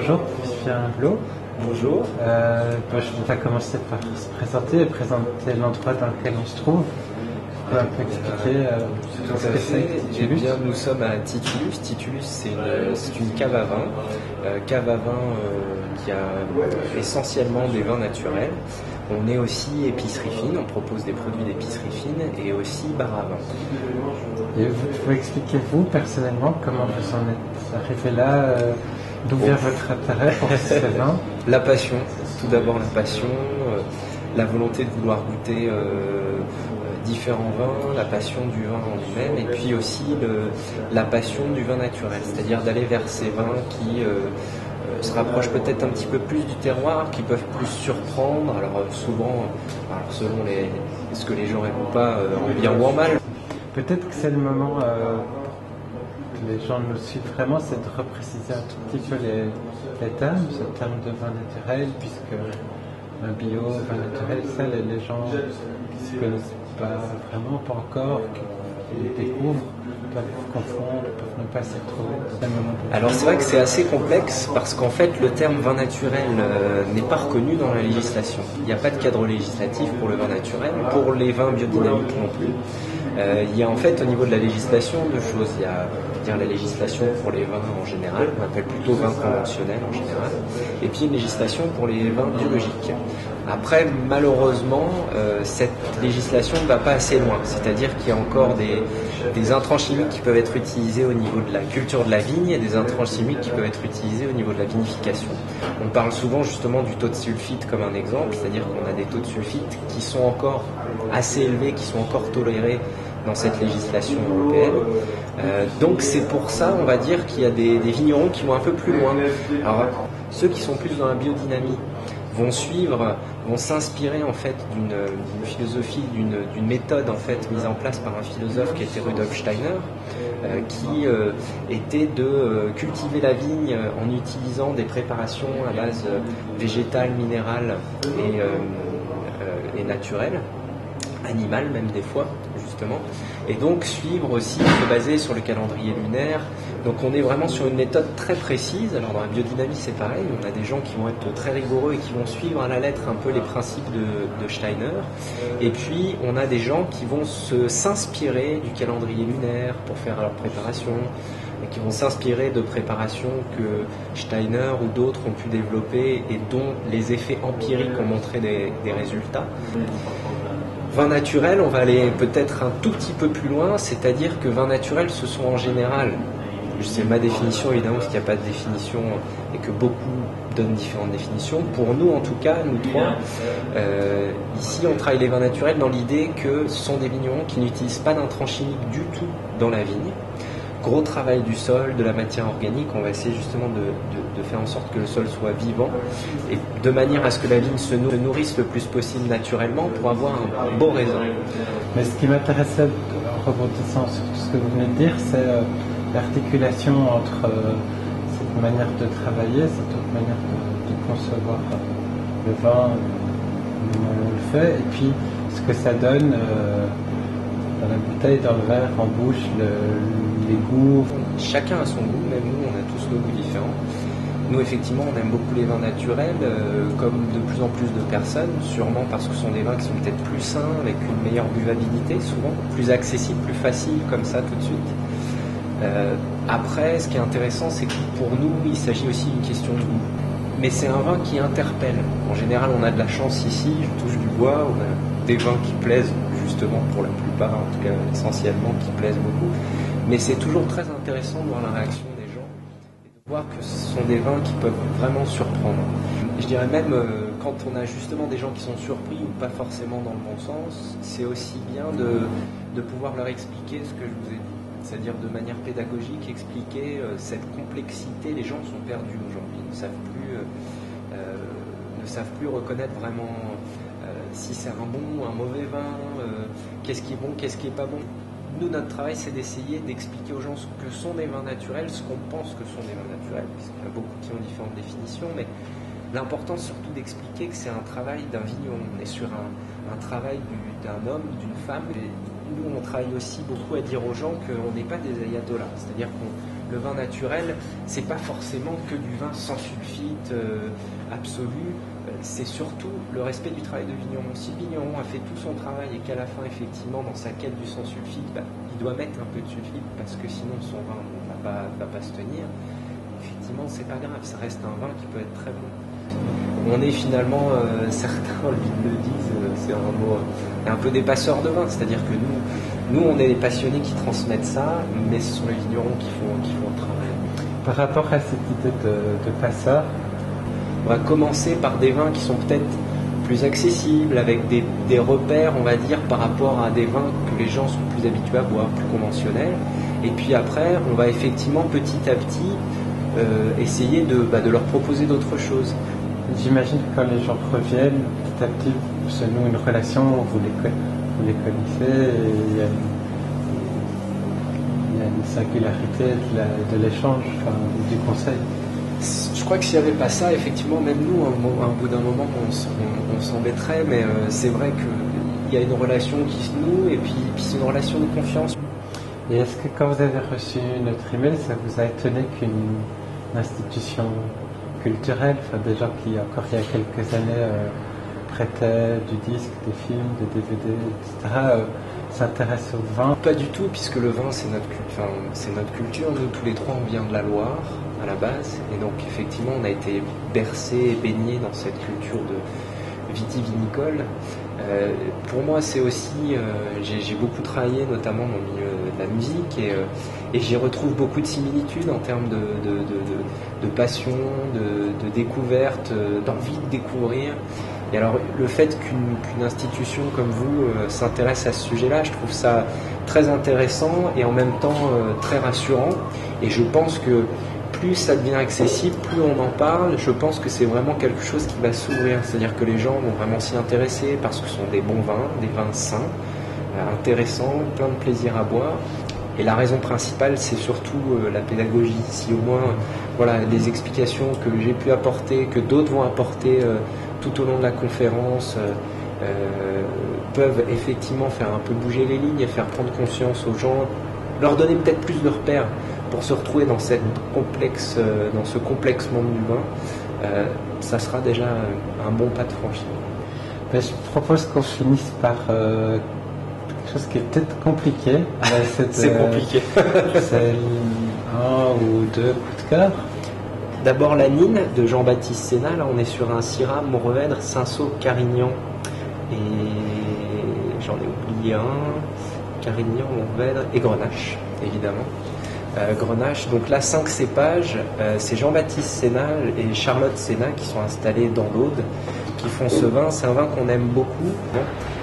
Bonjour, je suis Pierre Blot. Bonjour. Je vais commencer par se présenter et présenter l'endroit dans lequel on se trouve. On peut un peu expliquer ce que c'est que Eh Titulus. bien, nous sommes à Titulus. Titulus, c'est une cave à vin. Qui a essentiellement des vins naturels. On est aussi épicerie fine, on propose des produits d'épicerie fine et aussi bar à vin. Et vous pouvez expliquer vous, personnellement, comment vous en êtes arrivé là, d'où vient votre intérêt pour ces vins? La passion, tout d'abord la passion, la volonté de vouloir goûter différents vins, la passion du vin en lui-même, et puis aussi la passion du vin naturel, c'est-à-dire d'aller vers ces vins qui se rapprochent peut-être un petit peu plus du terroir, qui peuvent plus surprendre, alors souvent, selon ce que les gens aiment ou pas, en bien ou en mal. Peut-être que c'est le moment que les gens nous suivent vraiment, c'est de repréciser un tout petit peu les termes, ce terme de vin naturel, puisque un bio, vin naturel, ça, les gens qui ne se connaissent pas vraiment, pas encore, qui les découvrent, peuvent confondre, peuvent ne pas s'y retrouver. Alors c'est vrai que c'est assez complexe parce qu'en fait le terme vin naturel n'est pas reconnu dans la législation. Il n'y a pas de cadre législatif pour le vin naturel, pour les vins biodynamiques non plus. Il y a en fait au niveau de la législation deux choses. Il y a la législation pour les vins en général, on appelle plutôt vins conventionnels en général, et puis une législation pour les vins biologiques. Après, malheureusement, cette législation ne va pas assez loin, c'est-à-dire qu'il y a encore des intrants chimiques qui peuvent être utilisés au niveau de la culture de la vigne et des intrants chimiques qui peuvent être utilisés au niveau de la vinification. On parle souvent justement du taux de sulfite comme un exemple, c'est-à-dire qu'on a des taux de sulfite qui sont encore assez élevés, qui sont encore tolérés dans cette législation européenne. Donc c'est pour ça, on va dire, qu'il y a des vignerons qui vont un peu plus loin. Alors, ceux qui sont plus dans la biodynamie vont s'inspirer en fait d'une philosophie, d'une méthode en fait mise en place par un philosophe qui était Rudolf Steiner, qui était de cultiver la vigne en utilisant des préparations à base végétale, minérale et naturelle, animale même des fois justement, et donc suivre aussi, se baser sur le calendrier lunaire. Donc on est vraiment sur une méthode très précise. Alors dans la biodynamie c'est pareil, on a des gens qui vont être très rigoureux et qui vont suivre à la lettre un peu les principes de Steiner, et puis on a des gens qui vont s'inspirer du calendrier lunaire pour faire leur préparation, et qui vont s'inspirer de préparations que Steiner ou d'autres ont pu développer et dont les effets empiriques ont montré des résultats. Vin naturel, on va aller peut-être un tout petit peu plus loin, c'est-à-dire que vin naturel, ce sont en général, c'est ma définition évidemment, parce qu'il n'y a pas de définition et que beaucoup donnent différentes définitions. Pour nous, en tout cas, nous trois, ici on travaille les vins naturels dans l'idée que ce sont des vignerons qui n'utilisent pas d'intrants chimiques du tout dans la vigne. Gros travail du sol, de la matière organique, on va essayer justement de faire en sorte que le sol soit vivant et de manière à ce que la vigne se nourrisse le plus possible naturellement pour avoir un beau raisin. Mais ce qui m'intéressait, en rebondissant sur tout ce que vous venez de dire, c'est l'articulation entre cette manière de travailler, cette autre manière de concevoir le vin, comment on le fait, et puis ce que ça donne dans la bouteille, dans le verre, en bouche, les goûts. Chacun a son goût, même nous, on a tous nos goûts différents. Nous, effectivement, on aime beaucoup les vins naturels, comme de plus en plus de personnes, sûrement parce que ce sont des vins qui sont peut-être plus sains, avec une meilleure buvabilité, souvent, plus accessible, plus facile, comme ça, tout de suite. Après, ce qui est intéressant, c'est que pour nous, il s'agit aussi d'une question de goût. Mais c'est un vin qui interpelle. En général, on a de la chance ici, je touche du bois, on a des vins qui plaisent, justement, pour la plupart, en tout cas essentiellement, qui plaisent beaucoup. Mais c'est toujours très intéressant de voir la réaction des gens et de voir que ce sont des vins qui peuvent vraiment surprendre. Je dirais même, quand on a justement des gens qui sont surpris ou pas forcément dans le bon sens, c'est aussi bien de pouvoir leur expliquer ce que je vous ai dit. C'est-à-dire de manière pédagogique, expliquer cette complexité. Les gens sont perdus aujourd'hui, ne savent plus reconnaître vraiment si c'est un bon ou un mauvais vin, qu'est-ce qui est bon, qu'est-ce qui n'est pas bon. Nous, notre travail, c'est d'essayer d'expliquer aux gens ce que sont des vins naturels, ce qu'on pense que sont des vins naturels, parce qu'il y a beaucoup qui ont différentes définitions, mais l'important, surtout d'expliquer que c'est un travail d'un vigneron. On est sur un travail d'un homme, d'une femme. Et nous, on travaille aussi beaucoup à dire aux gens qu'on n'est pas des ayatollahs, c'est-à-dire Le vin naturel, c'est pas forcément que du vin sans sulfite absolu, c'est surtout le respect du travail de vigneron. Si le vigneron a fait tout son travail et qu'à la fin, effectivement, dans sa quête du sans sulfite, il doit mettre un peu de sulfite parce que sinon son vin ne va pas se tenir, effectivement, c'est pas grave, ça reste un vin qui peut être très bon. On est finalement, certains le disent, c'est un mot, un peu des passeurs de vin, c'est-à-dire que nous on est les passionnés qui transmettent ça, mais ce sont les vignerons qui font le travail. Par rapport à cette idée de passeur, on va commencer par des vins qui sont peut-être plus accessibles, avec des repères, on va dire, par rapport à des vins que les gens sont plus habitués à boire, plus conventionnels. Et puis après, on va effectivement petit à petit essayer de leur proposer d'autres choses. J'imagine que quand les gens reviennent, petit à petit, se noue une relation, vous les connaissez, et il y a une singularité de l'échange, du conseil. Je crois que s'il n'y avait pas ça, effectivement, même nous, à un bout d'un moment, on s'embêterait, mais c'est vrai qu'il y a une relation qui se noue, et puis c'est une relation de confiance. Et est-ce que quand vous avez reçu notre email, ça vous a étonné qu'une institution culturelle, des gens qui, encore il y a quelques années, prêtaient du disque, des films, des DVD, etc., s'intéressent au vin? Pas du tout, puisque le vin, c'est notre culture. Nous, tous les trois, on vient de la Loire, à la base, et donc, effectivement, on a été bercés et baignés dans cette culture de vitivinicole. Pour moi, c'est aussi, j'ai beaucoup travaillé, notamment dans le milieu de la musique, et j'y retrouve beaucoup de similitudes en termes de passion, de découverte, d'envie de découvrir. Et alors, le fait qu'une institution comme vous s'intéresse à ce sujet-là, je trouve ça très intéressant et en même temps très rassurant. Et je pense que plus ça devient accessible, plus on en parle, je pense que c'est vraiment quelque chose qui va s'ouvrir. C'est-à-dire que les gens vont vraiment s'y intéresser parce que ce sont des bons vins, des vins sains, intéressants, plein de plaisir à boire. Et la raison principale, c'est surtout la pédagogie. Si au moins, voilà, des explications que j'ai pu apporter, que d'autres vont apporter tout au long de la conférence, peuvent effectivement faire un peu bouger les lignes et faire prendre conscience aux gens, leur donner peut-être plus de repères pour se retrouver dans ce complexe monde du vin, ça sera déjà un bon pas de franchi. Je propose qu'on finisse par quelque chose qui est peut-être compliqué. C'est compliqué. C'est un ou deux coups de cœur. D'abord la Nine de Jean-Baptiste Sénat. Là, on est sur un Syrah, Mourvèdre, Cinsault, Carignan. Et j'en ai oublié un. Carignan, Mourvèdre et Grenache, évidemment. Grenache, donc là 5 cépages, c'est Jean-Baptiste Sénat et Charlotte Sénat qui sont installés dans l'Aude, qui font ce vin. C'est un vin qu'on aime beaucoup.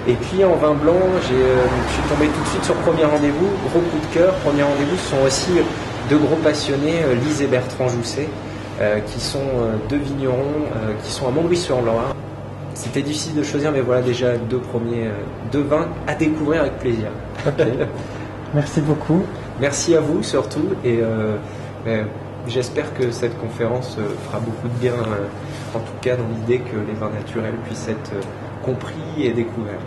Et puis en vin blanc, je suis tombé tout de suite sur Premier Rendez-vous, gros coup de cœur. Premier Rendez-vous, ce sont aussi deux gros passionnés, Lise et Bertrand Jousset, qui sont deux vignerons qui sont à Montlouis-sur-Loire. C'était difficile de choisir, mais voilà déjà deux vins à découvrir avec plaisir. Okay. Merci beaucoup. Merci à vous surtout, et j'espère que cette conférence fera beaucoup de bien, en tout cas dans l'idée que les vins naturels puissent être compris et découverts.